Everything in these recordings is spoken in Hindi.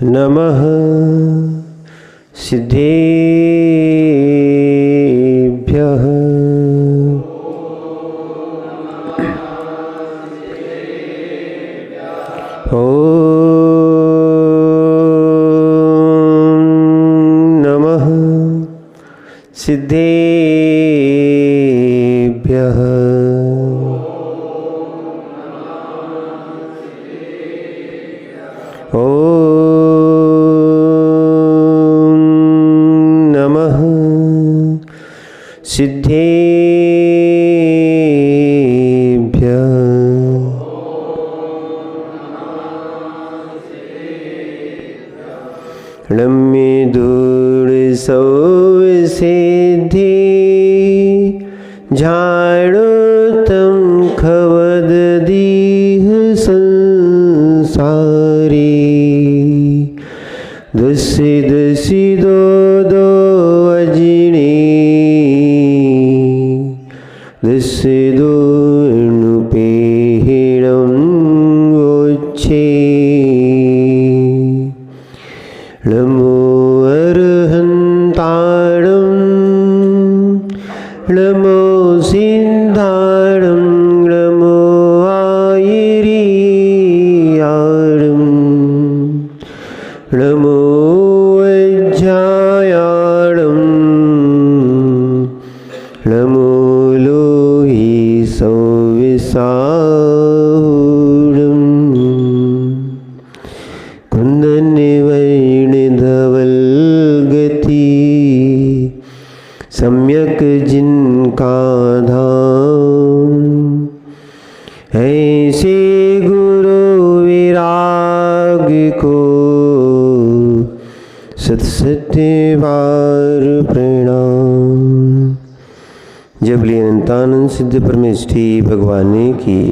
नमः सिद्धेभ्यः। नमः सिद्धेभ्यः। नमः सिद्धेभ्यः। लम्मे दूर सौ सिद्धि झाड़ो तम खवद दीह संसारी। दसी दसी दो दो अजिणी दसी दो नुपेहिणं वोच्छे। नमो अर्हन्ताणं नमो सिद्धाणं नमो आयिरीयाणं नमो वज्रायाणं नमो लोहि संविसाहुणं। कुंदन वैणधवल गति सम्यक जिनका धाम। ऐसे गुरु विराग को सत सत्य बार प्रणाम। जब अनंतानंद सिद्ध परमेष्ठी भगवानी की।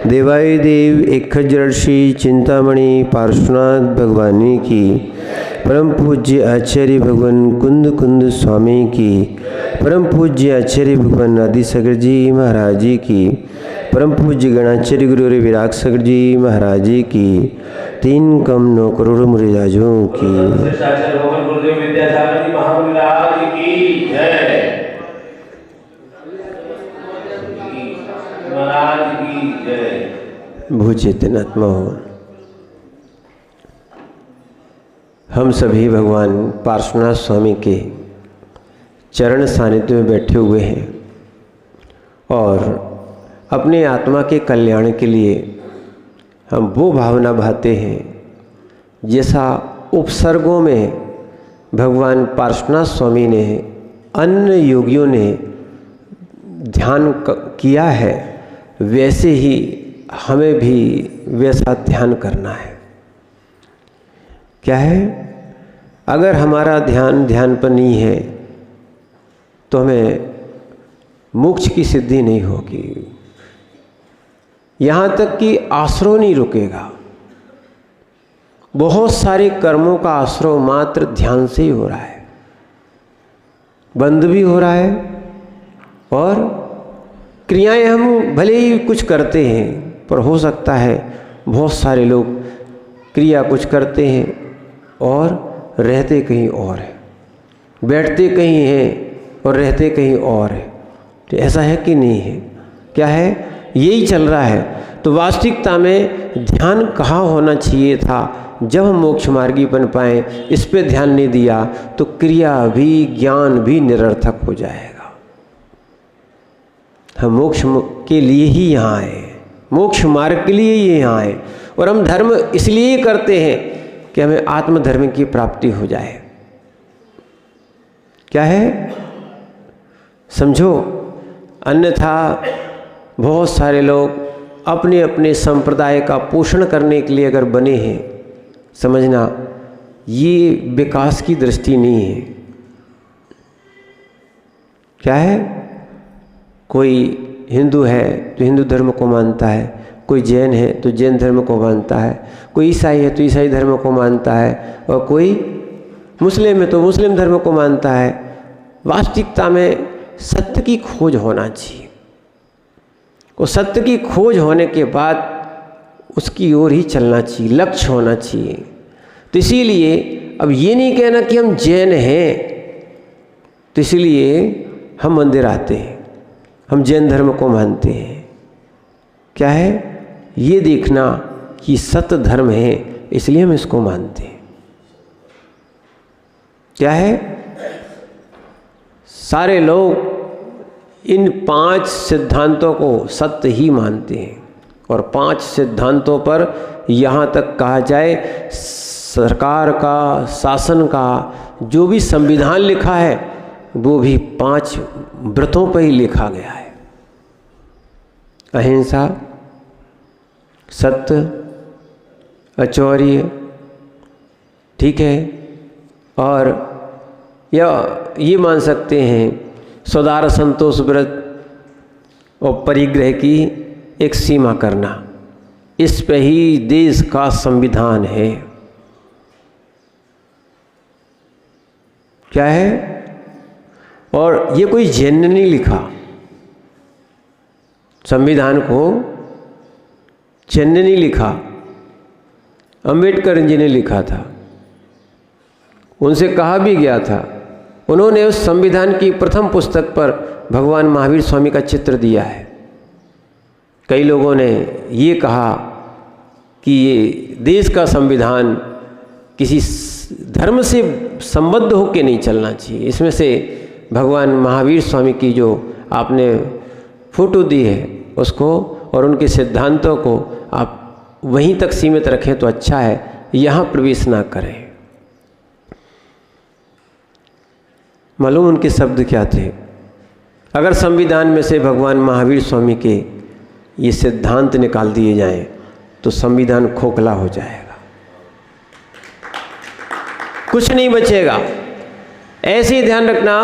देवाय देव एक खज्जर्षि चिंतामणि पार्श्वनाथ भगवानी की। परम पूज्य आचार्य भगवान कुंद कुंद स्वामी की। परम पूज्य आचार्य भगवान आदि सगर जी महाराज जी की। परम पूज्य गणाचार्य गुरु विराग सगर जी महाराज जी की। 3 कम 9 करोड़ मुरीदाजों की। भूचेतनात्मा हो। हम सभी भगवान पार्श्वनाथ स्वामी के चरण सानिध्य में बैठे हुए हैं और अपने आत्मा के कल्याण के लिए हम वो भावना भाते हैं जैसा उपसर्गों में भगवान पार्श्वनाथ स्वामी ने अन्य योगियों ने ध्यान किया है, वैसे ही हमें भी वैसा ध्यान करना है। क्या है? अगर हमारा ध्यान पर नहीं है तो हमें मोक्ष की सिद्धि नहीं होगी। यहाँ तक कि आश्रय नहीं रुकेगा। बहुत सारे कर्मों का आश्रय मात्र ध्यान से ही हो रहा है, बंद भी हो रहा है और क्रियाएं हम भले ही कुछ करते हैं पर हो सकता है बहुत सारे लोग क्रिया कुछ करते हैं और रहते कहीं और है, बैठते कहीं हैं और रहते कहीं और है। तो ऐसा है कि नहीं है? क्या है? यही चल रहा है। तो वास्तविकता में ध्यान कहाँ होना चाहिए था? जब हम मोक्ष मार्गी बन पाएँ, इस पे ध्यान नहीं दिया तो क्रिया भी ज्ञान भी निरर्थक हो जाएगा। हम मोक्ष के लिए ही यहाँ आए, मोक्ष मार्ग के लिए ही यहाँ आए और हम धर्म इसलिए करते हैं कि हमें आत्मधर्म की प्राप्ति हो जाए। क्या है? समझो, अन्यथा बहुत सारे लोग अपने अपने संप्रदाय का पोषण करने के लिए अगर बने हैं, समझना ये विकास की दृष्टि नहीं है। क्या है? कोई हिंदू है तो हिंदू धर्म को मानता है, कोई जैन है तो जैन धर्म को मानता है, कोई ईसाई है तो ईसाई धर्म को मानता है और कोई मुस्लिम है तो मुस्लिम धर्म को मानता है। वास्तविकता में सत्य की खोज होना चाहिए वो सत्य की खोज होने के बाद उसकी ओर ही चलना चाहिए, लक्ष्य होना चाहिए। तो इसीलिए अब ये नहीं कहना कि हम जैन हैं तो इसलिए हम मंदिर आते हैं, हम जैन धर्म को मानते हैं। क्या है? ये देखना कि सत्य धर्म है इसलिए हम इसको मानते हैं। क्या है? सारे लोग इन 5 सिद्धांतों को सत्य ही मानते हैं और 5 सिद्धांतों पर यहाँ तक कहा जाए सरकार का, शासन का जो भी संविधान लिखा है वो भी 5 व्रतों पर ही लिखा गया है। अहिंसा, सत्य, अचौर्य, ठीक है, और या ये मान सकते हैं सौदार संतोष व्रत और परिग्रह की एक सीमा करना। इस पे ही देश का संविधान है। क्या है? और ये कोई जैन ने नहीं लिखा संविधान को, जैन ने नहीं लिखा, अंबेडकर जी ने लिखा था। उनसे कहा भी गया था, उन्होंने उस संविधान की प्रथम पुस्तक पर भगवान महावीर स्वामी का चित्र दिया है। कई लोगों ने ये कहा कि ये देश का संविधान किसी धर्म से संबद्ध होकर नहीं चलना चाहिए। इसमें से भगवान महावीर स्वामी की जो आपने फोटो दी है उसको और उनके सिद्धांतों को आप वहीं तक सीमित रखें तो अच्छा है, यहाँ प्रवेश ना करें। मालूम उनके शब्द क्या थे? अगर संविधान में से भगवान महावीर स्वामी के ये सिद्धांत निकाल दिए जाएं तो संविधान खोखला हो जाएगा, कुछ नहीं बचेगा। ऐसे ही ध्यान रखना,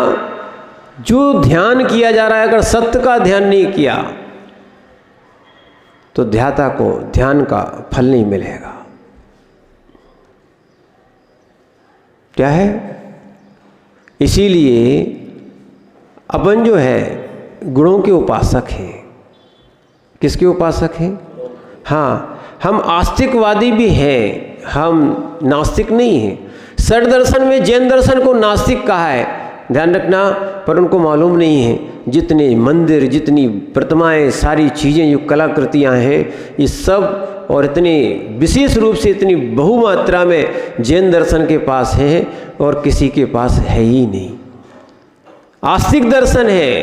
जो ध्यान किया जा रहा है अगर सत्य का ध्यान नहीं किया तो ध्याता को ध्यान का फल नहीं मिलेगा। क्या है? इसीलिए अपन जो है गुणों के उपासक हैं। किसके उपासक हैं? हाँ, हम आस्तिकवादी भी हैं, हम नास्तिक नहीं हैं। षड दर्शन में जैन दर्शन को नास्तिक कहा है, ध्यान रखना, पर उनको मालूम नहीं है जितने मंदिर, जितनी प्रतिमाएं, सारी चीज़ें, जो कलाकृतियां हैं, ये सब और इतने विशेष रूप से इतनी बहुमात्रा में जैन दर्शन के पास हैं और किसी के पास है ही नहीं। आस्तिक दर्शन है।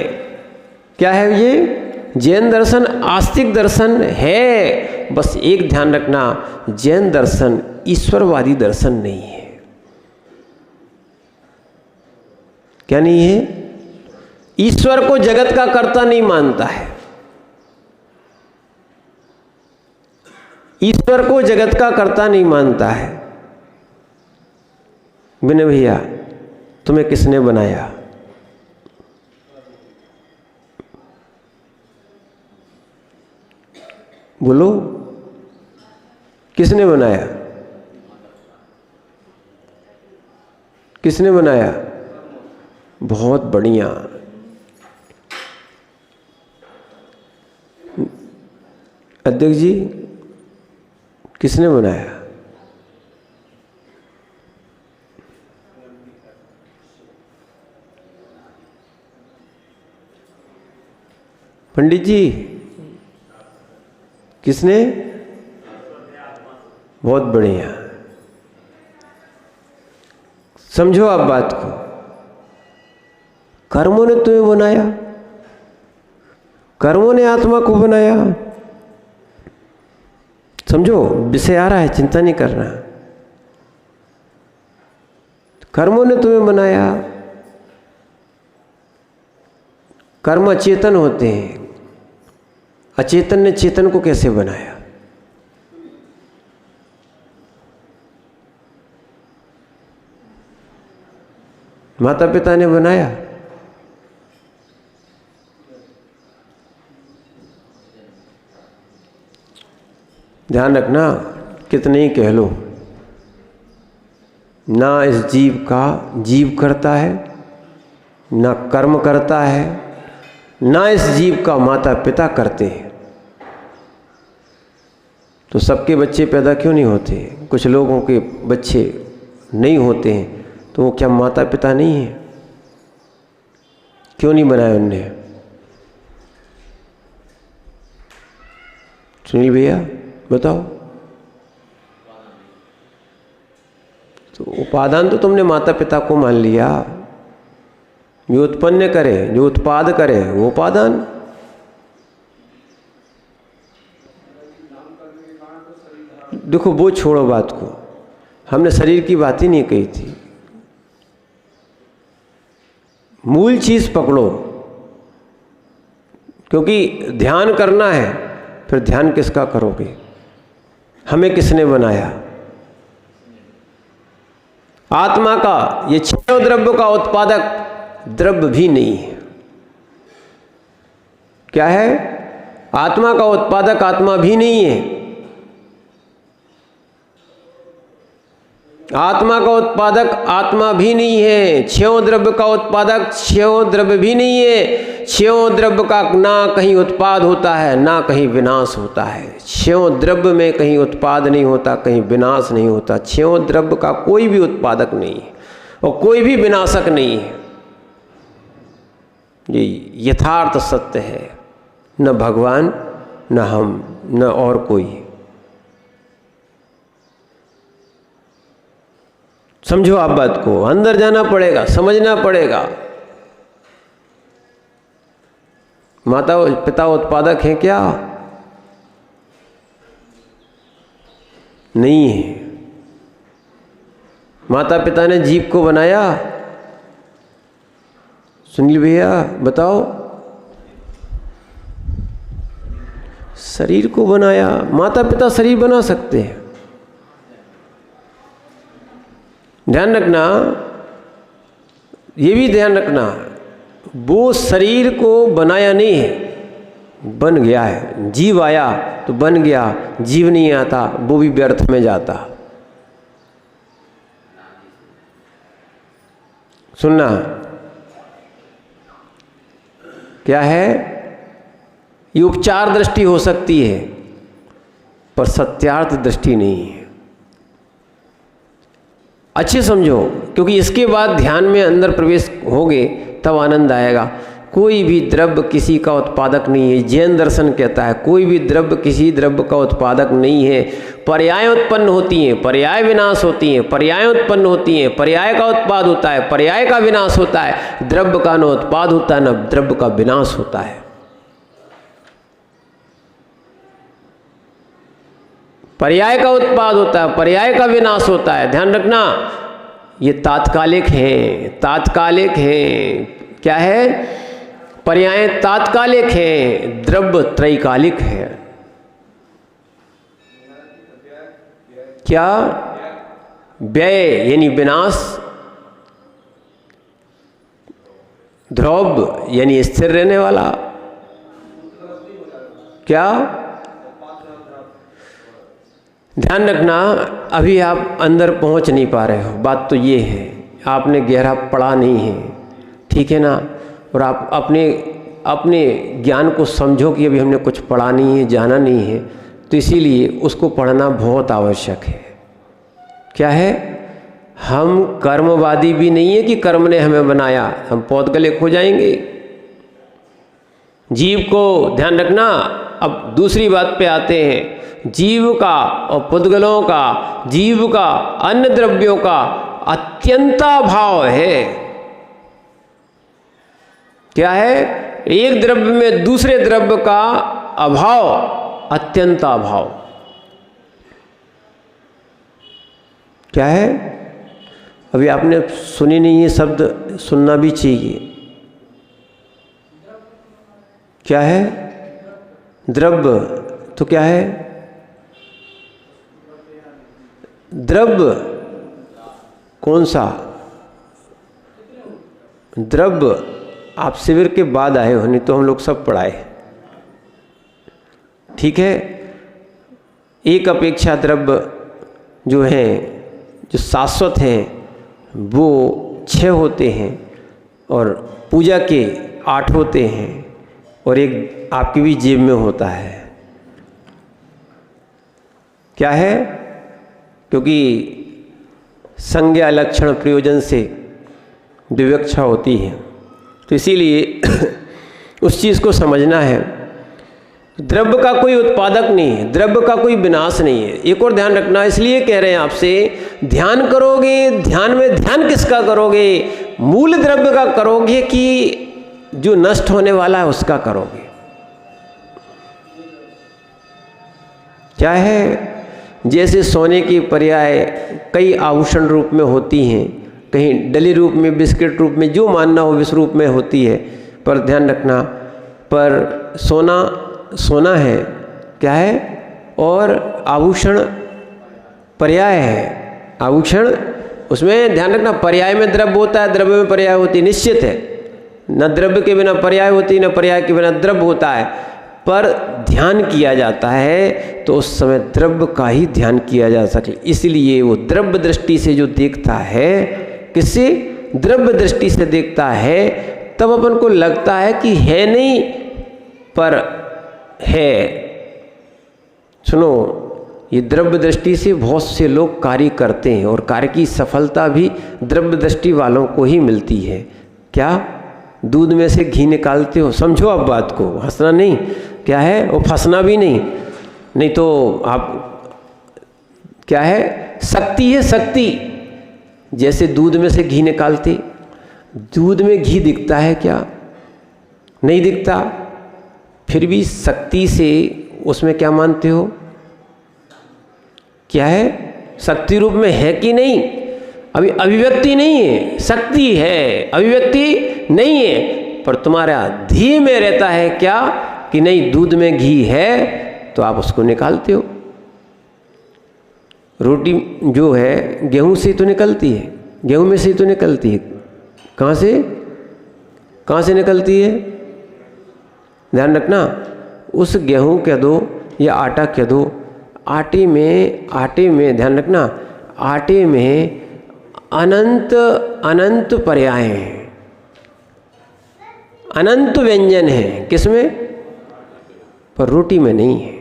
क्या है ये? जैन दर्शन आस्तिक दर्शन है। बस एक ध्यान रखना, जैन दर्शन ईश्वरवादी दर्शन नहीं है। क्या नहीं है? ईश्वर को जगत का कर्ता नहीं मानता है। ईश्वर को जगत का कर्ता नहीं मानता है। विनय भैया, तुम्हें किसने बनाया? बोलो, किसने बनाया? किसने बनाया? बहुत बढ़िया। अध्यक्ष जी, किसने बनाया? पंडित जी, किसने? बहुत बढ़िया। समझो आप बात को, कर्मों ने तुम्हें बनाया, कर्मों ने आत्मा को बनाया। समझो, विषय आ रहा है, चिंता नहीं करना। कर्मों ने तुम्हें बनाया। कर्म अचेतन होते हैं, अचेतन ने चेतन को कैसे बनाया? माता पिता ने बनाया। ध्यान रखना, कितने ही कह लो, ना इस जीव का जीव करता है, ना कर्म करता है, ना इस जीव का माता पिता करते हैं। तो सबके बच्चे पैदा क्यों नहीं होते? कुछ लोगों के बच्चे नहीं होते हैं, तो वो क्या माता पिता नहीं हैं? क्यों नहीं बनाया उनने? सुनील भैया बताओ। तो उपादान तो तुमने माता पिता को मान लिया, जो उत्पन्न करे, जो उत्पाद करे वो उपादान। देखो वो छोड़ो बात को, हमने शरीर की बात ही नहीं कही थी। मूल चीज पकड़ो, क्योंकि ध्यान करना है, फिर ध्यान किसका करोगे? हमें किसने बनाया? आत्मा का। ये छह द्रव्य का उत्पादक द्रव्य भी नहीं है। क्या है? आत्मा का उत्पादक आत्मा भी नहीं है। आत्मा का उत्पादक आत्मा भी नहीं है। छह द्रव्य का उत्पादक छह द्रव्य भी नहीं है। छह द्रव्य का ना कहीं उत्पाद होता है, ना कहीं विनाश होता है। छह द्रव्य में कहीं उत्पाद नहीं होता, कहीं विनाश नहीं होता। छह द्रव्य का कोई भी उत्पादक नहीं है और कोई भी विनाशक नहीं है। ये यथार्थ सत्य है। न भगवान, न हम, न और कोई। समझो आप बात को, अंदर जाना पड़ेगा, समझना पड़ेगा। माता पिता उत्पादक हैं क्या? नहीं है। माता पिता ने जीव को बनाया? सुनील भैया बताओ। शरीर को बनाया। माता पिता शरीर बना सकते हैं। ध्यान रखना, ये भी ध्यान रखना, वो शरीर को बनाया नहीं है, बन गया है। जीव आया तो बन गया, जीव नहीं आता वो भी व्यर्थ में जाता। सुनना, क्या है? ये उपचार दृष्टि हो सकती है, पर सत्यार्थ दृष्टि नहीं है। अच्छे समझो, क्योंकि इसके बाद ध्यान में अंदर प्रवेश होगे तब आनंद आएगा। कोई भी द्रव्य किसी का उत्पादक नहीं है। जैन दर्शन कहता है कोई भी द्रव्य किसी द्रव्य का उत्पादक नहीं है। पर्याय उत्पन्न होती हैं, पर्याय विनाश होती हैं, पर्याय उत्पन्न होती हैं, पर्याय का उत्पाद होता है, पर्याय का विनाश होता है। द्रव्य का न उत्पाद होता है, न द्रव्य का विनाश होता है। पर्याय का उत्पाद होता है, पर्याय का विनाश होता है। ध्यान रखना, ये तात्कालिक है, तात्कालिक है। क्या है? पर्याय तात्कालिक है, द्रव्य त्रैकालिक है। क्या? व्यय यानी विनाश, ध्रुव यानी स्थिर रहने वाला। क्या? ध्यान रखना, अभी आप अंदर पहुंच नहीं पा रहे हो। बात तो ये है, आपने गहरा पढ़ा नहीं है, ठीक है ना? और आप अपने ज्ञान को समझो कि अभी हमने कुछ पढ़ा नहीं है, जाना नहीं है, तो इसीलिए उसको पढ़ना बहुत आवश्यक है। क्या है? हम कर्मवादी भी नहीं है कि कर्म ने हमें बनाया, हम पौधगलिक हो जाएंगे। जीव को ध्यान रखना। अब दूसरी बात पे आते हैं। जीव का और पुद्गलों का, जीव का अन्य द्रव्यों का अत्यंताभाव है। क्या है? एक द्रव्य में दूसरे द्रव्य का अभाव, अत्यंताभाव। क्या है? अभी आपने सुनी नहीं ये शब्द, सुनना भी चाहिए। क्या है? द्रव्य तो क्या है? द्रव्य कौन सा? द्रव्य आप शिविर के बाद आए हो, नहीं तो हम लोग सब पढ़ाए, ठीक है? एक अपेक्षा द्रव्य जो हैं, जो शाश्वत हैं, वो 6 होते हैं और पूजा के 8 होते हैं, और एक आपकी भी जेब में होता है। क्या है? क्योंकि संज्ञा लक्षण प्रयोजन से विवक्षा होती है, तो इसीलिए उस चीज़ को समझना है। द्रव्य का कोई उत्पादक नहीं है, द्रव्य का कोई विनाश नहीं है। एक और ध्यान रखना, इसलिए कह रहे हैं आपसे, ध्यान करोगे, ध्यान में ध्यान किसका करोगे? मूल द्रव्य का करोगे कि जो नष्ट होने वाला है उसका करोगे? क्या है? जैसे सोने की पर्याय कई आभूषण रूप में होती हैं, कहीं डली रूप में, बिस्किट रूप में, जो मानना हो विश्व रूप में होती है, पर ध्यान रखना, पर सोना सोना है, क्या है? और आभूषण पर्याय है। आभूषण, उसमें ध्यान रखना, पर्याय में द्रव्य होता है, द्रव्य में पर्याय होती है, निश्चित है। न द्रव्य के बिना पर्याय होती, न पर्याय के बिना द्रव्य होता है। पर ध्यान किया जाता है तो उस समय द्रव्य का ही ध्यान किया जा सके, इसलिए वो द्रव्य दृष्टि से जो देखता है, किससे? द्रव्य दृष्टि से देखता है, तब अपन को लगता है कि है नहीं पर है। सुनो, ये द्रव्य दृष्टि से बहुत से लोग कार्य करते हैं और कार्य की सफलता भी द्रव्य दृष्टि वालों को ही मिलती है। क्या? दूध में से घी निकालते हो, समझो आप बात को, हंसना नहीं, क्या है, वो फंसना भी नहीं, नहीं तो आप, क्या है, शक्ति है, शक्ति। जैसे दूध में से घी निकालते, दूध में घी दिखता है क्या? नहीं दिखता, फिर भी शक्ति से उसमें क्या मानते हो? क्या है? शक्ति रूप में है कि नहीं? अभी अभिव्यक्ति नहीं है, शक्ति है, अभिव्यक्ति नहीं है, पर तुम्हारा धी में रहता है क्या कि नहीं, दूध में घी है, तो आप उसको निकालते हो। रोटी जो है गेहूं से तो निकलती है, गेहूं में से तो निकलती है, कहाँ से? कहाँ से निकलती है? ध्यान रखना, उस गेहूं कह दो या आटा कह दो, आटे में ध्यान रखना, आटे में अनंत अनंत पर्याय हैं, अनंत व्यंजन हैं, किसमें? पर रोटी में नहीं है।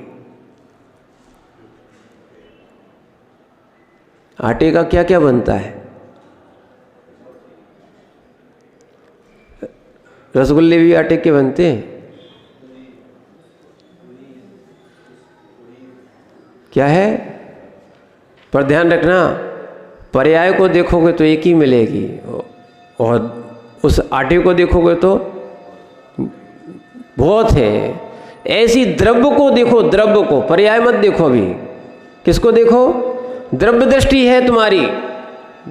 आटे का क्या क्या बनता है? रसगुल्ले भी आटे के बनते हैं, क्या है? पर ध्यान रखना, पर्याय को देखोगे तो एक ही मिलेगी, और उस आटे को देखोगे तो बहुत है। ऐसी द्रव्य को देखो, द्रव्य को, पर्याय मत देखो। अभी किसको देखो? द्रव्य दृष्टि है तुम्हारी।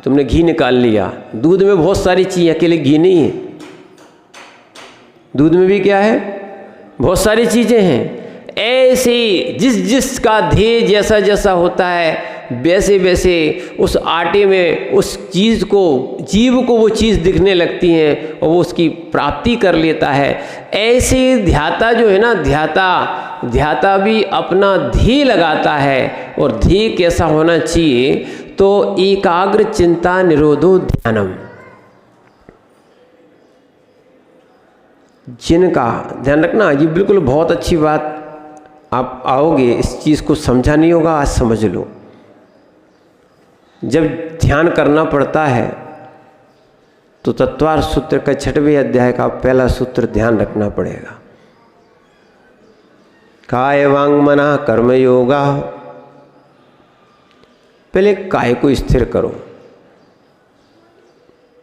तुमने घी निकाल लिया, दूध में बहुत सारी चीज़, अकेले घी नहीं है, दूध में भी क्या है? बहुत सारी चीज़ें हैं। ऐसे जिस का ध्येय जैसा जैसा होता है, वैसे वैसे उस आटे में उस चीज़ को, जीव को वो चीज़ दिखने लगती हैं और वो उसकी प्राप्ति कर लेता है। ऐसे ध्याता जो है ना, ध्याता भी अपना ध्येय लगाता है, और ध्येय कैसा होना चाहिए? तो एकाग्र चिंता निरोधो ध्यानम। जिनका ध्यान रखना, ये बिल्कुल बहुत अच्छी बात, आप आओगे इस चीज़ को समझा नहीं होगा, आज समझ लो। जब ध्यान करना पड़ता है तो तत्वार सूत्र का 6वें अध्याय का पहला सूत्र ध्यान रखना पड़ेगा। काय वांग मना कर्म योगा। पहले काय को स्थिर करो।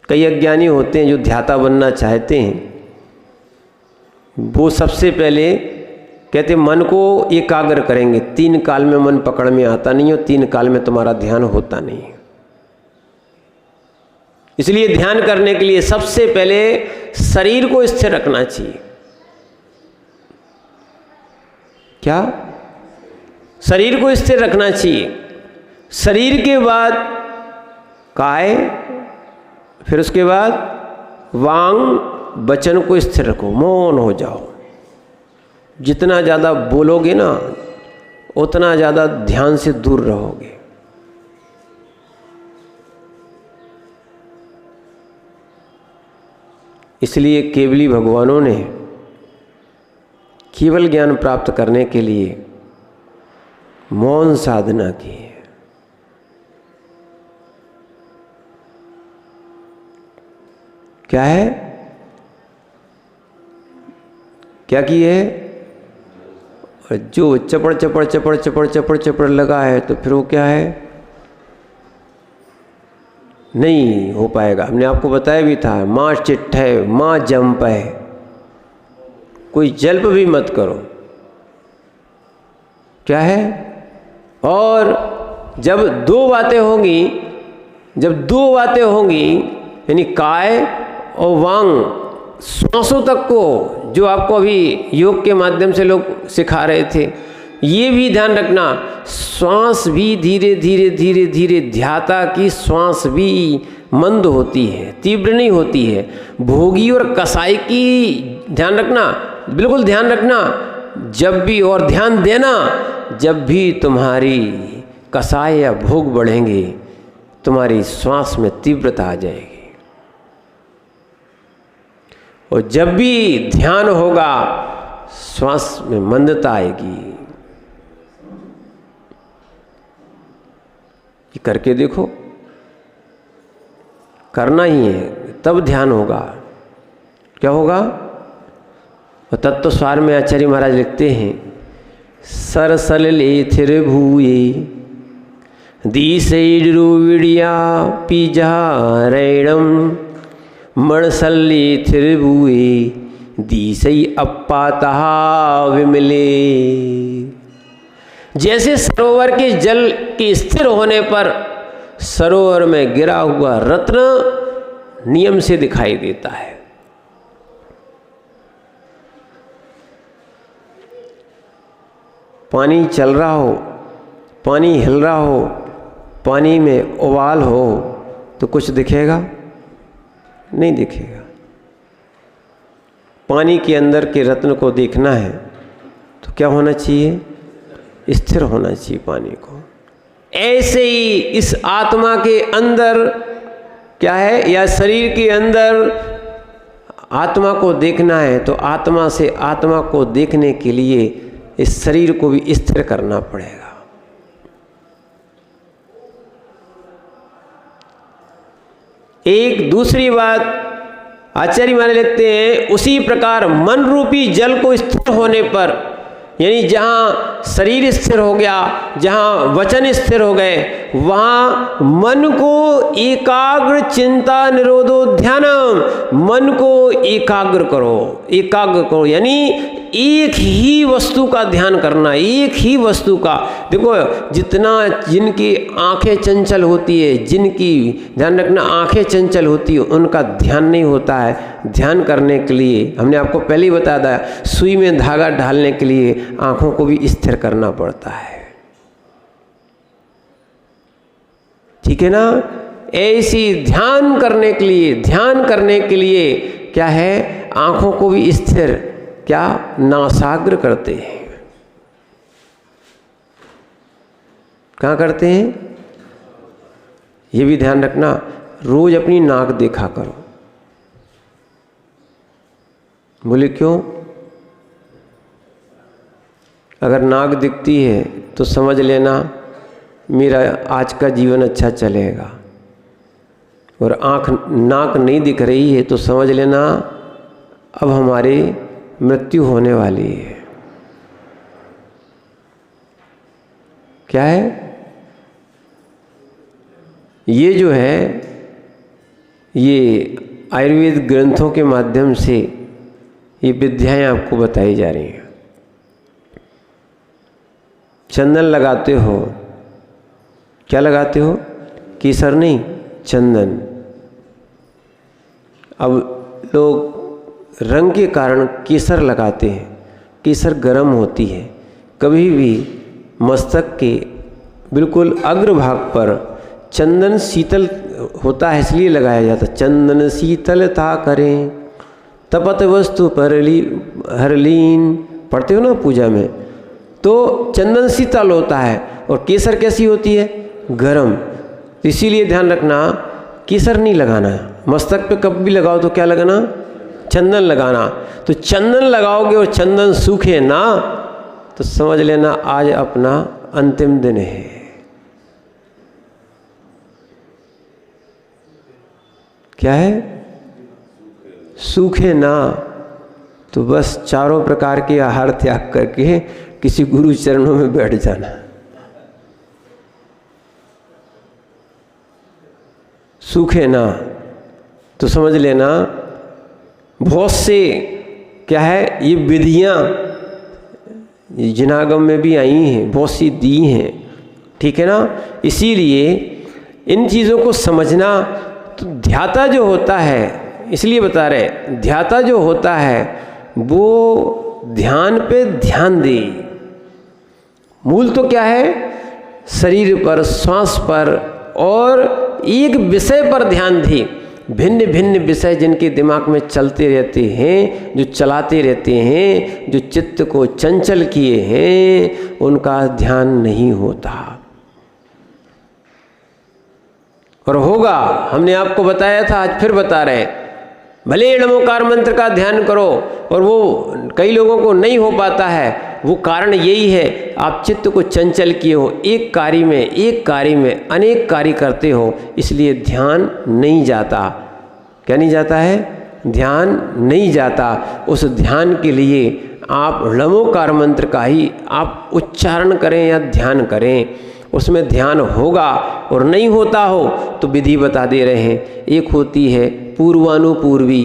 कई अज्ञानी होते हैं जो ध्याता बनना चाहते हैं, वो सबसे पहले कहते मन को एकाग्र करेंगे। 3 काल में मन पकड़ में आता नहीं, और 3 काल में तुम्हारा ध्यान होता नहीं। इसलिए ध्यान करने के लिए सबसे पहले शरीर को स्थिर रखना चाहिए। क्या? शरीर को स्थिर रखना चाहिए। शरीर के बाद काय, फिर उसके बाद वांग, वचन को स्थिर रखो, मौन हो जाओ। जितना ज़्यादा बोलोगे ना, उतना ज़्यादा ध्यान से दूर रहोगे। इसलिए केवली भगवानों ने केवल ज्ञान प्राप्त करने के लिए मौन साधना की है। क्या है? क्या की है? और जो चपड़ चपड़ चपड़ चपड़ चपड़ चपड़ लगा है तो फिर वो क्या है? नहीं हो पाएगा। हमने आपको बताया भी था, माँ चिट्ठ है, माँ जंप है, कोई जल्प भी मत करो। क्या है? और जब दो बातें होंगी, यानी काय और वांग, श्वासों तक को जो आपको अभी योग के माध्यम से लोग सिखा रहे थे, ये भी ध्यान रखना। श्वास भी धीरे धीरे धीरे धीरे, ध्याता की श्वास भी मंद होती है, तीव्र नहीं होती है। भोगी और कसाई की ध्यान रखना, बिल्कुल ध्यान रखना। जब भी, और ध्यान देना, जब भी तुम्हारी कसाय या भोग बढ़ेंगे, तुम्हारी श्वास में तीव्रता आ जाएगी। और जब भी ध्यान होगा, श्वास में मंदता आएगी। ये करके देखो, करना ही है, तब ध्यान होगा। क्या होगा? और तत्व सार में आचार्य महाराज लिखते हैं, सरसल ले थिर भूये दीसैडुविडिया पीजा रैणम मणसल्ली थिर भूये दीसई अप्पाता विमले। जैसे सरोवर के जल के स्थिर होने पर सरोवर में गिरा हुआ रत्न नियम से दिखाई देता है। पानी चल रहा हो, पानी हिल रहा हो, पानी में उबाल हो, तो कुछ दिखेगा? नहीं दिखेगा। पानी के अंदर के रत्न को देखना है तो क्या होना चाहिए? स्थिर होना चाहिए पानी को। ऐसे ही इस आत्मा के अंदर क्या है, या शरीर के अंदर आत्मा को देखना है तो आत्मा से आत्मा को देखने के लिए इस शरीर को भी स्थिर करना पड़ेगा। एक दूसरी बात आचार्य महाराज लिखते हैं, उसी प्रकार मन रूपी जल को स्थिर होने पर, यानी जहाँ शरीर स्थिर हो गया, जहाँ वचन स्थिर हो गए, वहाँ मन को एकाग्र चिंता निरोधो ध्यानम, मन को एकाग्र करो, यानी एक ही वस्तु का ध्यान करना, एक ही वस्तु का। देखो, जिनकी आंखें चंचल होती है, जिनकी ध्यान रखना आंखें चंचल होती है, उनका ध्यान नहीं होता है। ध्यान करने के लिए हमने आपको पहले ही बताया था, सुई में धागा ढालने के लिए आंखों को भी स्थिर करना पड़ता है। ठीक है ना? ऐसी ध्यान करने के लिए क्या है, आंखों को भी स्थिर, क्या, नासाग्र करते हैं। कहाँ करते हैं? ये भी ध्यान रखना, रोज अपनी नाक देखा करो। बोले क्यों? अगर नाक दिखती है तो समझ लेना मेरा आज का जीवन अच्छा चलेगा, और नाक नहीं दिख रही है तो समझ लेना अब हमारी मृत्यु होने वाली है। क्या है? ये जो है, ये आयुर्वेद ग्रंथों के माध्यम से ये विद्याएं आपको बताई जा रही हैं। चंदन लगाते हो, क्या लगाते हो? केसर नहीं, चंदन। अब लोग रंग के कारण केसर लगाते हैं। केसर गर्म होती है। कभी भी मस्तक के बिल्कुल अग्रभाग पर चंदन शीतल होता है, इसलिए लगाया जाता। चंदन शीतलता करें तपत वस्तु परली हरलीन, पढ़ते हो ना पूजा में, तो चंदन शीतल होता है और केसर कैसी होती है? गरम। तो इसीलिए ध्यान रखना, केसर नहीं लगाना। मस्तक पे कब भी लगाओ तो क्या लगाना? चंदन लगाना। तो चंदन लगाओगे और चंदन सूखे ना तो समझ लेना आज अपना अंतिम दिन है। क्या है? सूखे ना तो बस चारों प्रकार के आहार त्याग करके किसी गुरु चरणों में बैठ जाना। सूखे ना तो समझ लेना बहुत से क्या है ये विधियाँ जिनागम में भी आई हैं, बहुत सी दी हैं, ठीक है ना। इसीलिए इन चीज़ों को समझना, तो ध्याता जो होता है, इसलिए बता रहे ध्याता जो होता है वो ध्यान पे ध्यान दे। मूल तो क्या है? शरीर पर, श्वास पर और एक विषय पर ध्यान दे। भिन्न भिन्न विषय जिनके दिमाग में चलते रहते हैं, जो चलाते रहते हैं, जो चित्त को चंचल किए हैं, उनका ध्यान नहीं होता। और होगा, हमने आपको बताया था, आज फिर बता रहे, भले नमोकार मंत्र का ध्यान करो और वो कई लोगों को नहीं हो पाता है। वो कारण यही है, आप चित्त को चंचल किए हो, एक कार्य में अनेक कार्य करते हो, इसलिए ध्यान नहीं जाता। क्या नहीं जाता है? ध्यान नहीं जाता। उस ध्यान के लिए आप नमोकार मंत्र का ही आप उच्चारण करें या ध्यान करें, उसमें ध्यान होगा। और नहीं होता हो तो विधि बता दे रहे हैं। एक होती है पूर्वानुपूर्वी।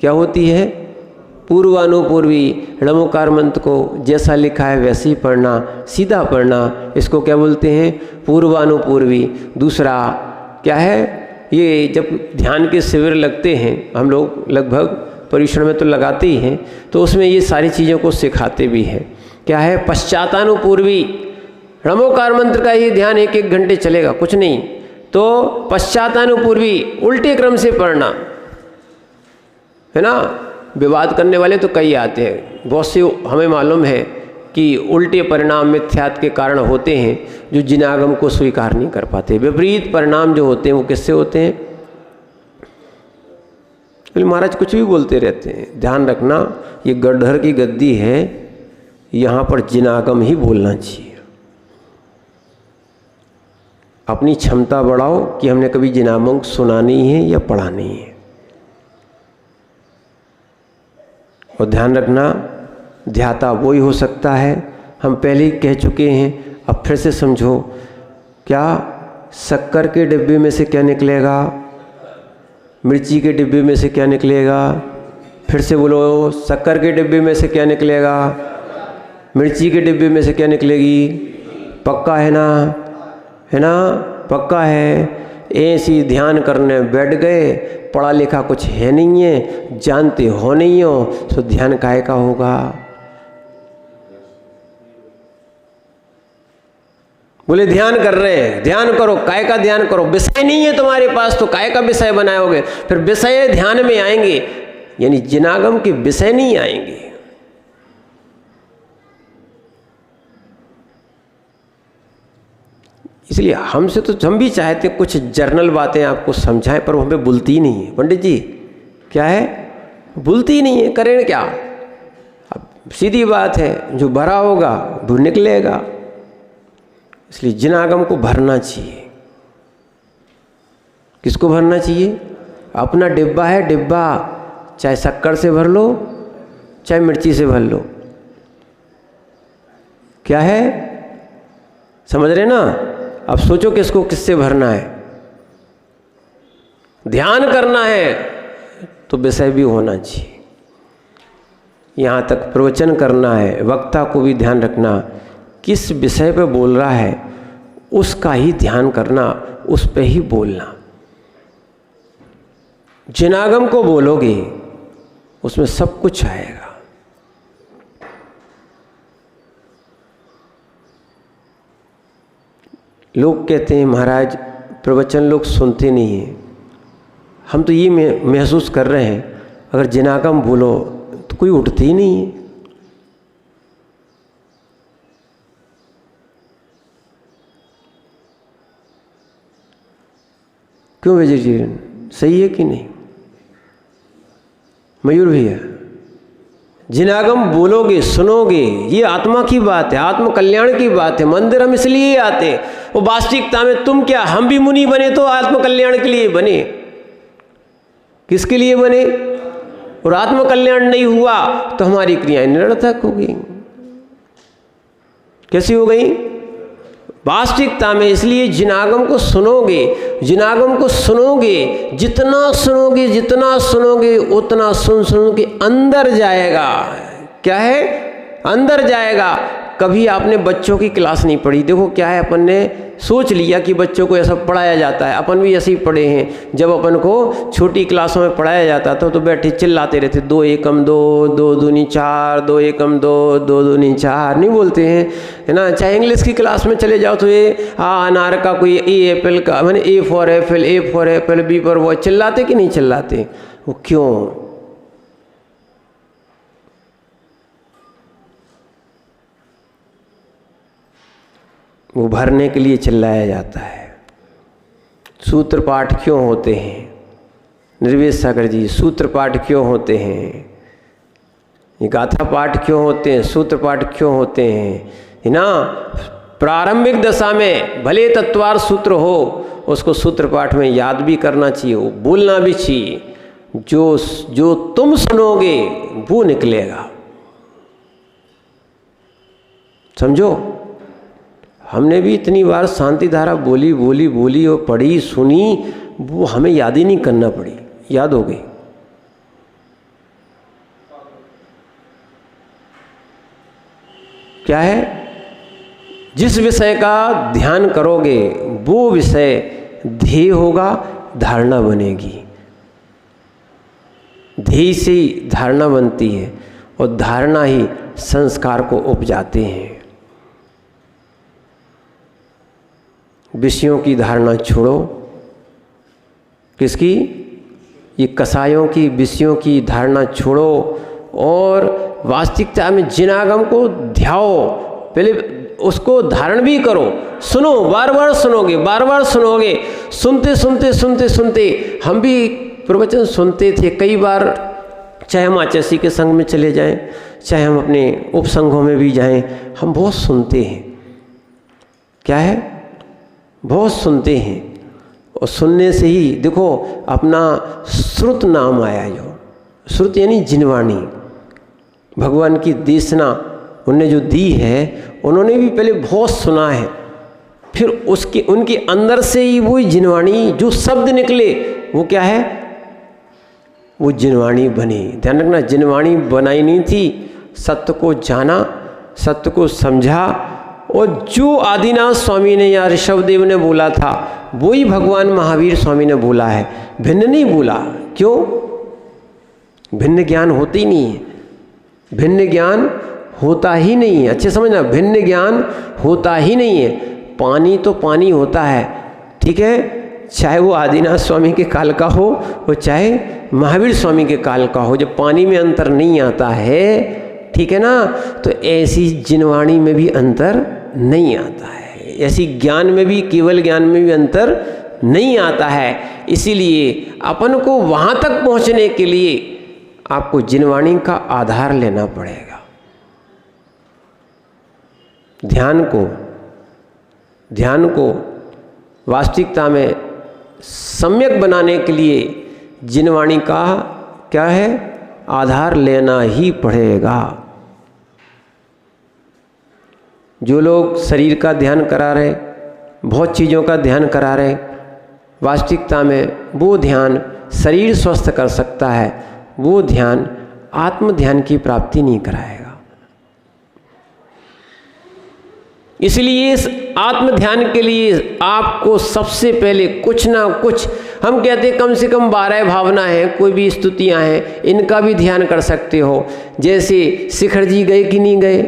क्या होती है? पूर्वानुपूर्वी। नमोकार मंत्र को जैसा लिखा है वैसे ही पढ़ना, सीधा पढ़ना, इसको क्या बोलते हैं? पूर्वानुपूर्वी। दूसरा क्या है? ये जब ध्यान के शिविर लगते हैं, हम लोग लगभग परिश्रम में तो लगाते ही हैं, तो उसमें ये सारी चीज़ों को सिखाते भी हैं। क्या है? पश्चातानुपूर्वी। नमोकार मंत्र का ये ध्यान 1-1 घंटे चलेगा, कुछ नहीं, तो पश्चातानुपूर्वी उल्टे क्रम से पढ़ना है ना। विवाद करने वाले तो कई आते हैं, बहुत से हमें मालूम है कि उल्टे परिणाम मिथ्यात्व के कारण होते हैं, जो जिनागम को स्वीकार नहीं कर पाते। विपरीत परिणाम जो होते हैं वो किससे होते हैं? महाराज कुछ भी बोलते रहते हैं। ध्यान रखना, ये गड्ढर की गद्दी है, यहाँ पर जिनागम ही बोलना चाहिए। अपनी क्षमता बढ़ाओ कि हमने कभी जिनागम सुना नहीं है या पढ़ा नहीं है। और ध्यान रखना, ध्याता वही हो सकता है, हम पहले ही कह चुके हैं, अब फिर से समझो। क्या शक्कर के डिब्बे में से क्या निकलेगा? मिर्ची के डिब्बे में से क्या निकलेगा? फिर से बोलो, शक्कर के डिब्बे में से क्या निकलेगा? मिर्ची के डिब्बे में से क्या निकलेगी? पक्का है ना? है ना? पक्का है। ऐसी ध्यान करने बैठ गए, पढ़ा लिखा कुछ है नहीं है, जानते हो नहीं हो, तो ध्यान काहे का होगा? बोले ध्यान कर रहे हैं, ध्यान करो, काय का ध्यान करो? विषय नहीं है तुम्हारे पास तो काय का विषय बनाओगे? फिर विषय ध्यान में आएंगे, यानी जिनागम के विषय नहीं आएंगे। इसलिए हमसे तो हम भी चाहते कुछ जर्नल बातें आपको समझाएं, पर वो हमें बुलती नहीं है। पंडित जी क्या है? बुलती नहीं है, करें क्या? अब सीधी बात है, जो भरा होगा वो निकलेगा। इसलिए जिनागम को भरना चाहिए। किसको भरना चाहिए? अपना डिब्बा है, डिब्बा चाहे शक्कर से भर लो चाहे मिर्ची से भर लो। क्या है? समझ रहे ना? अब सोचो किसको किससे भरना है। ध्यान करना है तो विषय भी होना चाहिए। यहाँ तक प्रवचन करना है, वक्ता को भी ध्यान रखना, किस विषय पे बोल रहा है उसका ही ध्यान करना, उस पे ही बोलना। जिनागम को बोलोगे उसमें सब कुछ आएगा। लोग कहते हैं महाराज प्रवचन लोग सुनते नहीं हैं। हम तो ये महसूस कर रहे हैं, अगर जिनागम बोलो तो कोई उठते ही नहीं है। क्यों वेजिटेरियन? सही है कि नहीं? मयूर भैया जिनागम बोलोगे, सुनोगे, ये आत्मा की बात है, आत्म कल्याण की बात है। मंदिर हम इसलिए आते हैं, वो वास्तविकता में तुम क्या, हम भी मुनि बने तो आत्म कल्याण के लिए बने। किसके लिए बने? और आत्म कल्याण नहीं हुआ तो हमारी क्रियाएं निरर्थक हो गई। कैसी हो गई? वास्तविकता में। इसलिए जिनागम को सुनोगे, जिनागम को सुनोगे, जितना सुनोगे, जितना सुनोगे उतना सुन सुन के अंदर जाएगा। क्या है? अंदर जाएगा। कभी आपने बच्चों की क्लास नहीं पढ़ी, देखो क्या है, अपन ने सोच लिया कि बच्चों को ऐसा पढ़ाया जाता है, अपन भी ऐसे ही पढ़े हैं। जब अपन को छोटी क्लासों में पढ़ाया जाता था तो बैठे चिल्लाते रहते, 2 एकम 2, 2 दूनी 4, 2 एकम 2, 2 दूनी 4, नहीं बोलते हैं, है ना। चाहे इंग्लिश की क्लास में चले जाओ तो ये अनार का कोई ए एप्पल का, मैंने A for apple, B for boy, चिल्लाते कि नहीं चिल्लाते? वो क्यों? वो भरने के लिए चिल्लाया जाता है। सूत्र पाठ क्यों होते हैं? निर्वेद सागर जी, सूत्र पाठ क्यों होते हैं? ये गाथा पाठ क्यों होते हैं? सूत्र पाठ क्यों होते हैं? है ना। प्रारंभिक दशा में भले तत्वार सूत्र हो, उसको सूत्र पाठ में याद भी करना चाहिए, वो बोलना भी चाहिए। जो तुम सुनोगे वो निकलेगा। समझो, हमने भी इतनी बार शांति धारा बोली और पढ़ी सुनी, वो हमें याद ही नहीं करना पड़ी, याद हो गई। क्या है? जिस विषय का ध्यान करोगे वो विषय ध्येय होगा, धारणा बनेगी। ध्येय से ही धारणा बनती है और धारणा ही संस्कार को उपजाते हैं। विषयों की धारणा छोड़ो। किसकी? ये कसायों की, विषयों की धारणा छोड़ो और वास्तविकता में जिनागम को ध्याओ। पहले उसको धारण भी करो, सुनो, बार बार सुनोगे, बार बार सुनोगे। सुनते सुनते सुनते सुनते हम भी प्रवचन सुनते थे कई बार, चाहे हम आचार्य के संग में चले जाएं, चाहे हम अपने उपसंघों में भी जाएं, हम बहुत सुनते हैं। क्या है? बहुत सुनते हैं। और सुनने से ही देखो अपना श्रुत नाम आया। जो श्रुत यानी जिनवाणी, भगवान की देशना उनने जो दी है, उन्होंने भी पहले बहुत सुना है, फिर उसके उनके अंदर से ही वही जिनवाणी, जो शब्द निकले वो क्या है? वो जिनवाणी बनी। ध्यान रखना, जिनवाणी बनाई नहीं थी, सत्य को जाना, सत्य को समझा। और जो आदिनाथ स्वामी ने या ऋषभदेव ने बोला था वही भगवान महावीर स्वामी ने बोला है, भिन्न नहीं बोला। क्यों? भिन्न ज्ञान होता ही नहीं है, भिन्न ज्ञान होता ही नहीं है। अच्छे समझना, भिन्न ज्ञान होता ही नहीं है। पानी तो पानी होता है, ठीक है, चाहे वो आदिनाथ स्वामी के काल का हो और चाहे महावीर स्वामी के काल का हो। जब पानी में अंतर नहीं आता है, ठीक है ना, तो ऐसी जिनवाणी में भी अंतर नहीं आता है, ऐसी ज्ञान में भी, केवल ज्ञान में भी अंतर नहीं आता है। इसीलिए अपन को वहाँ तक पहुँचने के लिए आपको जिनवाणी का आधार लेना पड़ेगा। ध्यान को वास्तविकता में सम्यक बनाने के लिए जिनवाणी का क्या है? आधार लेना ही पड़ेगा। जो लोग शरीर का ध्यान करा रहे, बहुत चीज़ों का ध्यान करा रहे, वास्तविकता में वो ध्यान शरीर स्वस्थ कर सकता है, वो ध्यान आत्म ध्यान की प्राप्ति नहीं कराएगा। इसलिए इस आत्म ध्यान के लिए आपको सबसे पहले कुछ ना कुछ, हम कहते हैं कम से कम 12 भावना हैं, कोई भी स्तुतियाँ हैं, इनका भी ध्यान कर सकते हो। जैसे शिखर जी गए कि नहीं गए,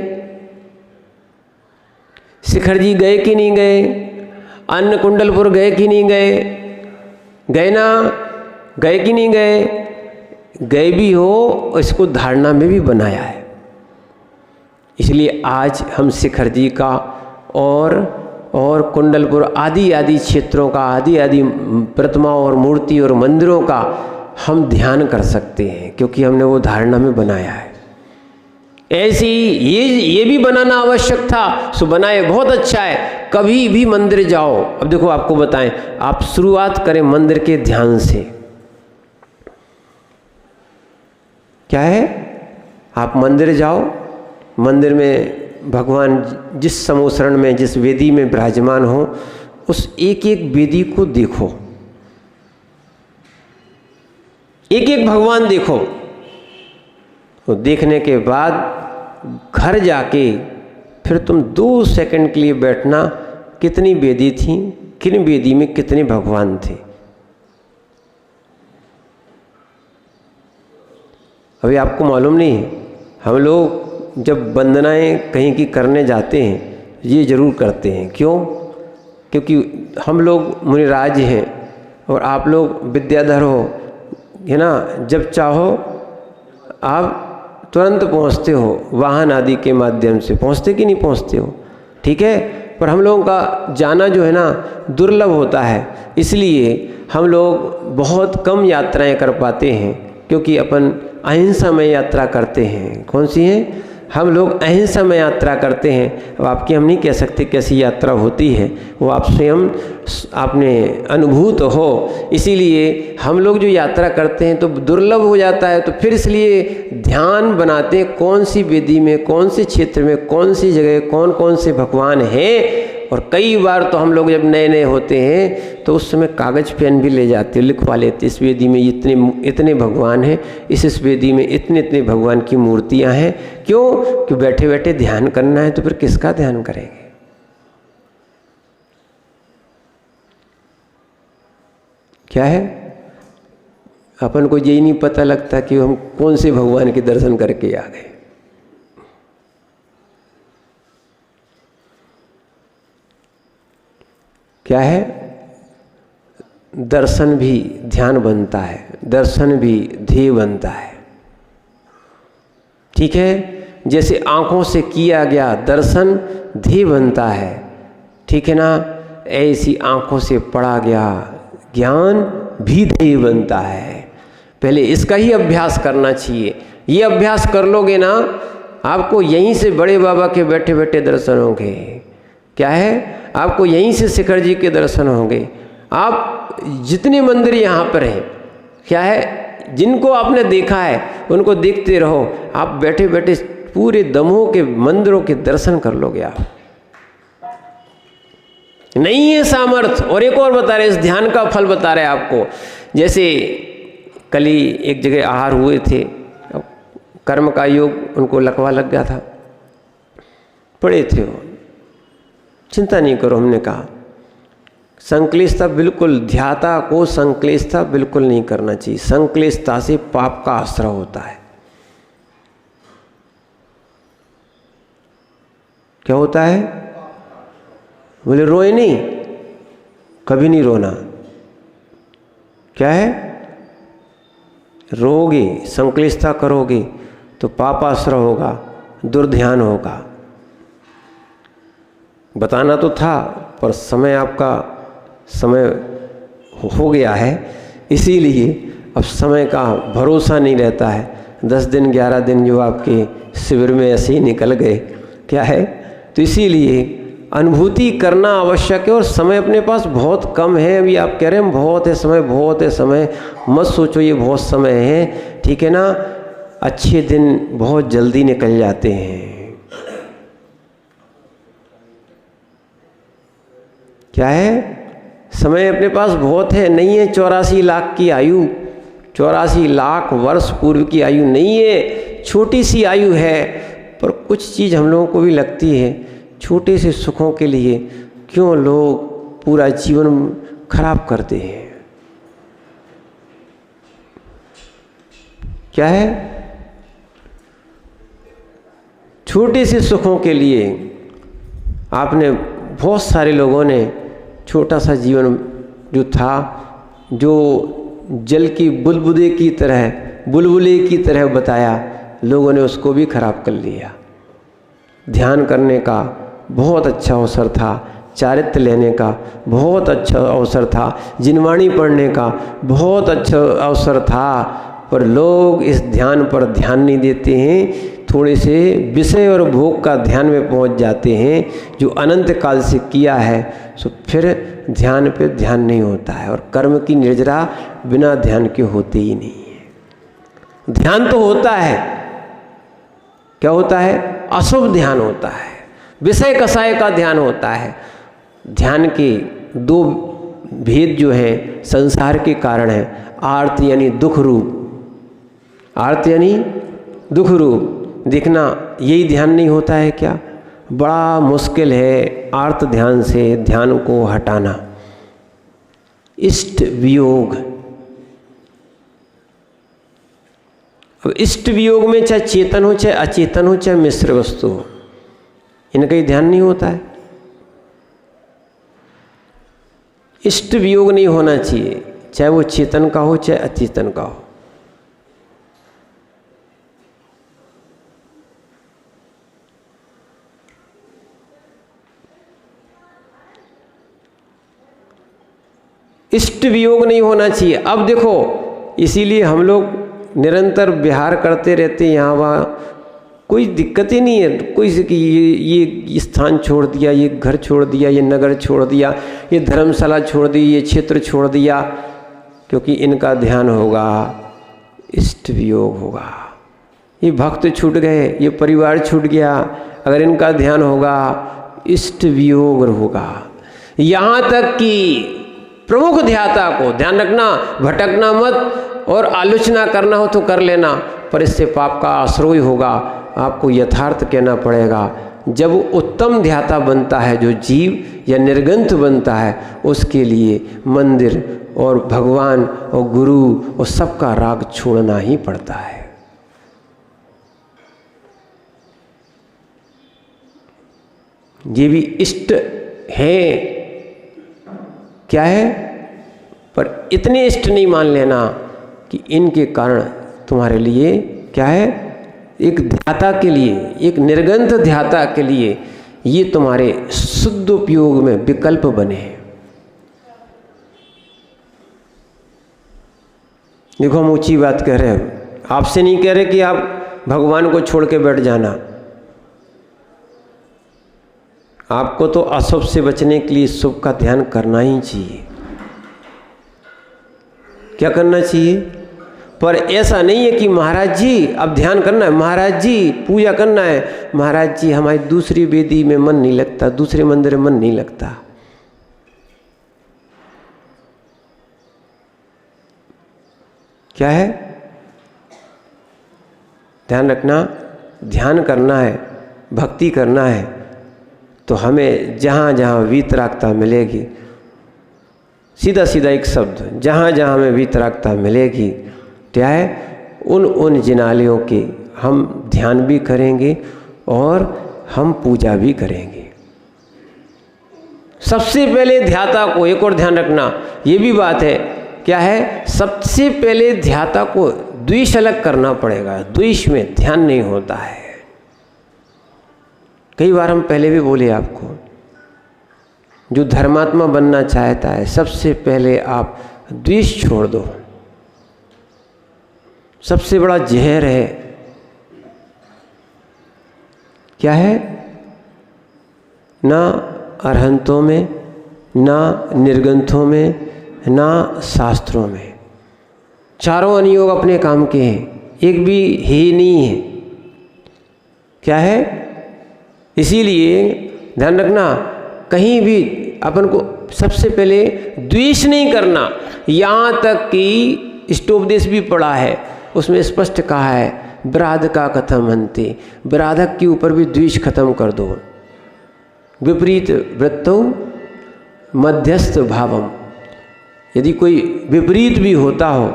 शिखर जी गए कि नहीं गए, अन्नकुंडलपुर गए कि नहीं गए, गए ना, गए कि नहीं गए, गए भी हो, इसको धारणा में भी बनाया है। इसलिए आज हम शिखर जी का और कुंडलपुर आदि आदि क्षेत्रों का, आदि आदि प्रतिमाओं और मूर्ति और मंदिरों का हम ध्यान कर सकते हैं, क्योंकि हमने वो धारणा में बनाया है। ऐसी ये भी बनाना आवश्यक था, सो बनाए, बहुत अच्छा है। कभी भी मंदिर जाओ, अब देखो आपको बताएं, आप शुरुआत करें मंदिर के ध्यान से। क्या है, आप मंदिर जाओ, मंदिर में भगवान जिस समोसरण में, जिस वेदी में विराजमान हो, उस एक एक वेदी को देखो, एक एक भगवान देखो। तो देखने के बाद घर जाके फिर तुम 2 सेकंड के लिए बैठना, कितनी वेदी थी, किन वेदी में कितने भगवान थे। अभी आपको मालूम नहीं है, हम लोग जब वंदनाएं कहीं की करने जाते हैं ये ज़रूर करते हैं। क्यों? क्योंकि हम लोग मुनिराज हैं और आप लोग विद्याधर हो, है ना। जब चाहो आप तुरंत पहुंचते हो, वाहन आदि के माध्यम से पहुंचते कि नहीं पहुंचते हो, ठीक है। पर हम लोगों का जाना जो है ना दुर्लभ होता है, इसलिए हम लोग बहुत कम यात्राएं कर पाते हैं, क्योंकि अपन अहिंसा में यात्रा करते हैं। कौन सी है? हम लोग अहिंसा में यात्रा करते हैं। अब आपकी हम नहीं कह सकते कैसी यात्रा होती है, वो आप स्वयं आपने अनुभूत हो। इसीलिए हम लोग जो यात्रा करते हैं तो दुर्लभ हो जाता है, तो फिर इसलिए ध्यान बनाते हैं कौन सी वेदी में, कौन से क्षेत्र में, कौन सी जगह कौन कौन से भगवान हैं। और कई बार तो हम लोग जब नए नए होते हैं तो उस समय कागज़ पेन भी ले जाते, लिखवा लेते, इस वेदी में इतने भगवान हैं, इस वेदी में इतने इतने भगवान की मूर्तियां हैं। क्यों? कि बैठे बैठे ध्यान करना है, तो फिर किसका ध्यान करेंगे? क्या है, अपन को यही नहीं पता लगता कि हम कौन से भगवान के दर्शन करके आ गए। क्या है, दर्शन भी ध्यान बनता है, दर्शन भी ध्येय बनता है, ठीक है। जैसे आँखों से किया गया दर्शन ध्येय बनता है, ठीक है ना, ऐसी आँखों से पढ़ा गया ज्ञान भी ध्येय बनता है। पहले इसका ही अभ्यास करना चाहिए। ये अभ्यास कर लोगे ना, आपको यहीं से बड़े बाबा के बैठे बैठे दर्शन होंगे। क्या है, आपको यहीं से शिखर जी के दर्शन होंगे। आप जितने मंदिर यहाँ पर हैं, क्या है, जिनको आपने देखा है उनको देखते रहो, आप बैठे बैठे पूरे दमोह के मंदिरों के दर्शन कर लोगे। आप नहीं है सामर्थ्य। और एक और बता रहे, इस ध्यान का फल बता रहे आपको। जैसे कल ही एक जगह आहार हुए थे, कर्म का योग उनको लकवा लग गया था, पड़े थे वो। चिंता नहीं करो, हमने कहा संक्लिष्टता बिल्कुल, ध्याता को संक्लिष्टता बिल्कुल नहीं करना चाहिए। संक्लिष्टता से पाप का आश्रय होता है। क्या होता है? बोले रोए नहीं, कभी नहीं रोना। क्या है, रोगे, संक्लिष्टता करोगे तो पापाश्रय होगा, दुर्ध्यान होगा। बताना तो था पर समय आपका समय हो गया है, इसीलिए अब समय का भरोसा नहीं रहता है। 10 दिन 11 दिन जो आपके शिविर में ऐसे ही निकल गए, क्या है, तो इसीलिए अनुभूति करना आवश्यक है। और समय अपने पास बहुत कम है। अभी आप कह रहे हैं बहुत है समय, बहुत है समय, मत सोचो ये बहुत समय है, ठीक है ना। अच्छे दिन बहुत जल्दी निकल जाते हैं। क्या है, समय अपने पास बहुत है, नहीं है 84 लाख की आयु, 84 लाख वर्ष पूर्व की आयु नहीं है, छोटी सी आयु है। पर कुछ चीज़ हम लोगों को भी लगती है, छोटे से सुखों के लिए क्यों लोग पूरा जीवन खराब करते हैं। क्या है, छोटे से सुखों के लिए आपने, बहुत सारे लोगों ने छोटा सा जीवन जो था, जो जल की बुलबुले की तरह बताया, लोगों ने उसको भी खराब कर लिया। ध्यान करने का बहुत अच्छा अवसर था, चारित्र लेने का बहुत अच्छा अवसर था, जिनवाणी पढ़ने का बहुत अच्छा अवसर था, पर लोग इस ध्यान पर ध्यान नहीं देते हैं, थोड़े से विषय और भोग का ध्यान में पहुंच जाते हैं जो अनंत काल से किया है, सो फिर ध्यान पे ध्यान नहीं होता है और कर्म की निर्जरा बिना ध्यान के होते ही नहीं है। ध्यान तो होता है, क्या होता है? अशुभ ध्यान होता है, विषय कसाय का ध्यान होता है। ध्यान के दो भेद जो हैं संसार के कारण है, आर्त यानी दुख रूप, आर्त यानी दुख रूप दिखना, यही ध्यान नहीं होता है क्या? बड़ा मुश्किल है आर्त ध्यान से ध्यान को हटाना। इष्ट वियोग, अब इष्ट वियोग में चाहे चेतन हो चाहे अचेतन हो चाहे मिश्र वस्तु हो, इनका ही ध्यान नहीं होता है। इष्ट वियोग नहीं होना चाहिए, चाहे वो चेतन का हो चाहे अचेतन का हो। इष्ट वियोग नहीं होना चाहिए। अब देखो, इसीलिए हम लोग निरंतर विहार करते रहते हैं, यहाँ वहाँ कोई दिक्कत ही नहीं है। कोई से कि ये स्थान छोड़ दिया, ये घर छोड़ दिया, ये नगर छोड़ दिया, ये धर्मशाला छोड़ दी, ये क्षेत्र छोड़ दिया, क्योंकि इनका ध्यान होगा, इष्ट वियोग होगा। ये भक्त छूट गए, ये परिवार छूट गया, अगर इनका ध्यान होगा इष्ट वियोग होगा। यहाँ तक कि प्रमुख ध्याता को ध्यान रखना, भटकना मत, और आलोचना करना हो तो कर लेना, पर इससे पाप का आश्रय होगा। आपको यथार्थ कहना पड़ेगा। जब उत्तम ध्याता बनता है, जो जीव या निर्गंथ बनता है, उसके लिए मंदिर और भगवान और गुरु और सबका राग छोड़ना ही पड़ता है। ये भी इष्ट है, क्या है? पर इतने इष्ट नहीं मान लेना कि इनके कारण तुम्हारे लिए क्या है, एक ध्याता के लिए, एक निर्गंथ ध्याता के लिए ये तुम्हारे शुद्ध उपयोग में विकल्प बने। देखो, हम ऊंची बात कह रहे हैं, आपसे नहीं कह रहे कि आप भगवान को छोड़ के बैठ जाना। आपको तो अशुभ से बचने के लिए शुभ का ध्यान करना ही चाहिए। क्या करना चाहिए? पर ऐसा नहीं है कि महाराज जी अब ध्यान करना है, महाराज जी पूजा करना है, महाराज जी हमारी दूसरी वेदी में मन नहीं लगता, दूसरे मंदिर में मन नहीं लगता। क्या है? ध्यान रखना, ध्यान करना है, भक्ति करना है, तो हमें जहाँ जहाँ वीतरागता मिलेगी, सीधा सीधा एक शब्द, जहाँ जहाँ हमें वीतरागता मिलेगी, क्या है, उन जिनालयों के हम ध्यान भी करेंगे और हम पूजा भी करेंगे। सबसे पहले ध्याता को, एक और ध्यान रखना, ये भी बात है, क्या है, सबसे पहले ध्याता को द्वेष अलग करना पड़ेगा। द्वेष में ध्यान नहीं होता है। कई बार हम पहले भी बोले आपको, जो धर्मात्मा बनना चाहता है, सबसे पहले आप द्वेष छोड़ दो। सबसे बड़ा जहर है, क्या है, ना अरहंतों में, ना निर्गंथों में, ना शास्त्रों में। चारों अनियोग अपने काम के हैं, एक भी ही नहीं है। क्या है? इसीलिए ध्यान रखना, कहीं भी अपन को सबसे पहले द्वेष नहीं करना। यहाँ तक कि इष्टोपदेश भी पढ़ा है, उसमें स्पष्ट कहा है, ब्राधका कथम हन्ति, ब्राधक के ऊपर भी द्वेष खत्म कर दो। विपरीत वृत्तौ मध्यस्थ भावम, यदि कोई विपरीत भी होता हो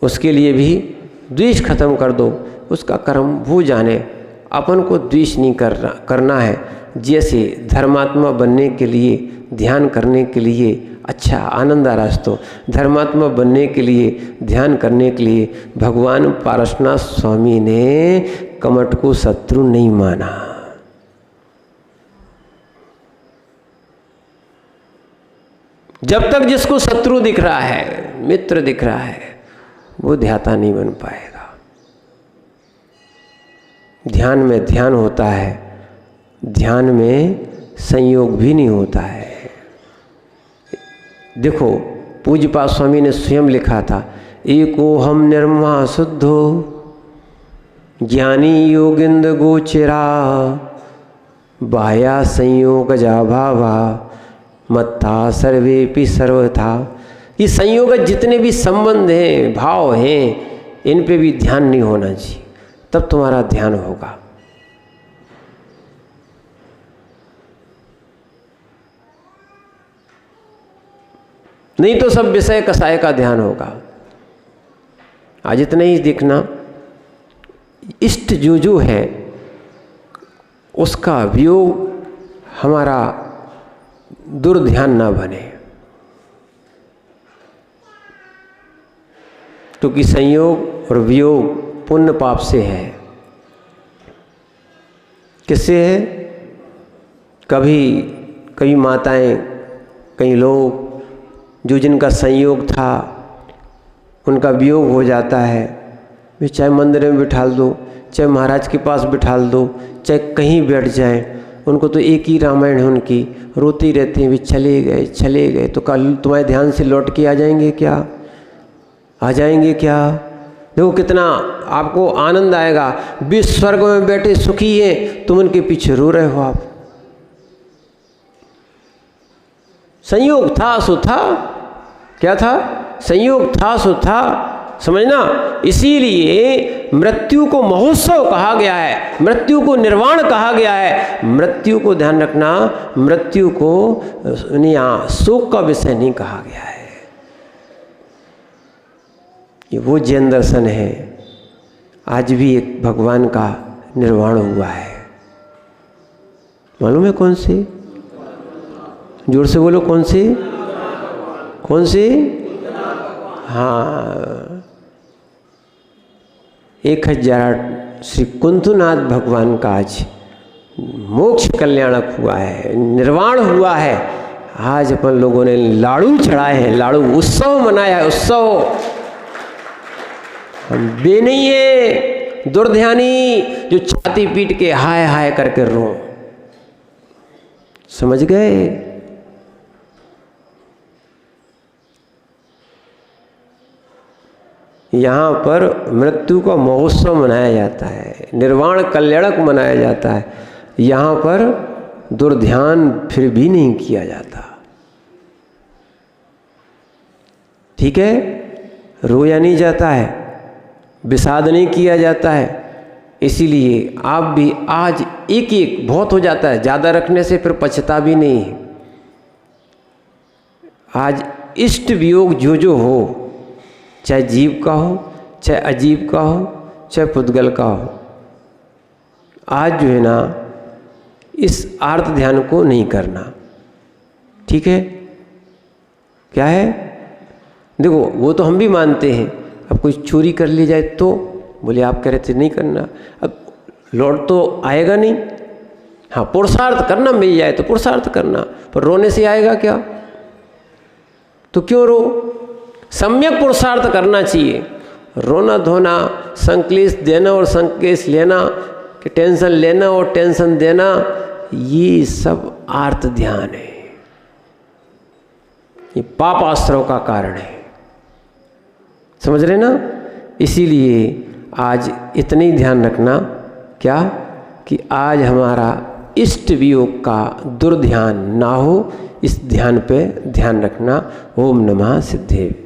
उसके लिए भी द्वेष खत्म कर दो, उसका कर्म वो जाने, अपन को द्वेष नहीं करना है। जैसे धर्मात्मा बनने के लिए, ध्यान करने के लिए, अच्छा आनंद आ रहा, तो धर्मात्मा बनने के लिए, ध्यान करने के लिए भगवान पारसनाथ स्वामी ने कमठ को शत्रु नहीं माना। जब तक जिसको शत्रु दिख रहा है, मित्र दिख रहा है, वो ध्याता नहीं बन पाएगा। ध्यान में ध्यान होता है, ध्यान में संयोग भी नहीं होता है। देखो पूज्यपाद स्वामी ने स्वयं लिखा था, एको हम निर्मा शुद्धो ज्ञानी योगिंद्र गोचरा बाह्या संयोग जा भावा मत्ता सर्वेपि सर्वथा। ये संयोग जितने भी संबंध हैं, भाव हैं, इन पे भी ध्यान नहीं होना चाहिए, तब तुम्हारा ध्यान होगा। नहीं तो सब विषय कसाय का ध्यान होगा। आज इतना ही देखना, इष्ट जो है उसका वियोग हमारा दुर्ध्यान ना बने, क्योंकि संयोग और वियोग पुण्य पाप से है। किससे है? कभी माताएं, कई लोग जो जिनका संयोग था उनका वियोग हो जाता है, वे चाहे मंदिर में बिठा दो, चाहे महाराज के पास बिठा दो, चाहे कहीं बैठ जाएं, उनको तो एक ही रामायण है उनकी, रोती रहती हैं, वे चले गए तो कल तुम्हारे ध्यान से लौट के आ जाएंगे क्या? आ जाएंगे क्या? देखो कितना आपको आनंद आएगा। विश्व स्वर्ग में बैठे सुखी हैं, तुम उनके पीछे रो रहे हो। आप संयोग था सो था, क्या था? संयोग था सो था, समझना। इसीलिए मृत्यु को महोत्सव कहा गया है, मृत्यु को निर्वाण कहा गया है। मृत्यु को ध्यान रखना, मृत्यु को शोक का विषय नहीं कहा गया है। ये वो जैन दर्शन है। आज भी एक भगवान का निर्वाण हुआ है, मालूम है कौन से? जोर से बोलो, कौन से? कौन से? हाँ, 1000 श्री कुंथुनाथ भगवान का आज मोक्ष कल्याणक हुआ है, निर्वाण हुआ है। आज अपन लोगों ने लाड़ू चढ़ाए हैं, लाड़ू उत्सव मनाया है, उत्सव। हम बे नहीं है दुर्ध्यानी जो छाती पीट के हाय हाय करके रो। समझ गए? यहाँ पर मृत्यु का महोत्सव मनाया जाता है, निर्वाण कल्याणक मनाया जाता है। यहाँ पर दुर्ध्यान फिर भी नहीं किया जाता। ठीक है? रोया नहीं जाता है, विषाद नहीं किया जाता है। इसीलिए आप भी आज एक बहुत हो जाता है, ज़्यादा रखने से फिर पछता भी नहीं है। आज इष्ट वियोग जो हो, चाहे जीव का हो, चाहे अजीब का हो, चाहे पुद्गल का हो, आज जो है ना इस आर्त ध्यान को नहीं करना। ठीक है? क्या है? देखो वो तो हम भी मानते हैं। अब कोई चोरी कर ली जाए तो बोले आप कह रहे थे नहीं करना, अब लौट तो आएगा नहीं। हाँ, पुरुषार्थ करना, मिल जाए तो पुरुषार्थ करना, पर रोने से आएगा क्या? तो क्यों रो? सम्यक पुरुषार्थ करना चाहिए। रोना धोना, संक्लेश देना और संक्लेश लेना, कि टेंशन लेना और टेंशन देना, ये सब आर्त ध्यान है। ये पाप आश्रव का कारण है। समझ रहे ना? इसीलिए आज इतनी ध्यान रखना, क्या कि आज हमारा इष्ट वियोग का दुर्ध्यान ना हो, इस ध्यान पे ध्यान रखना। ओम नमः सिद्धेभ्यः।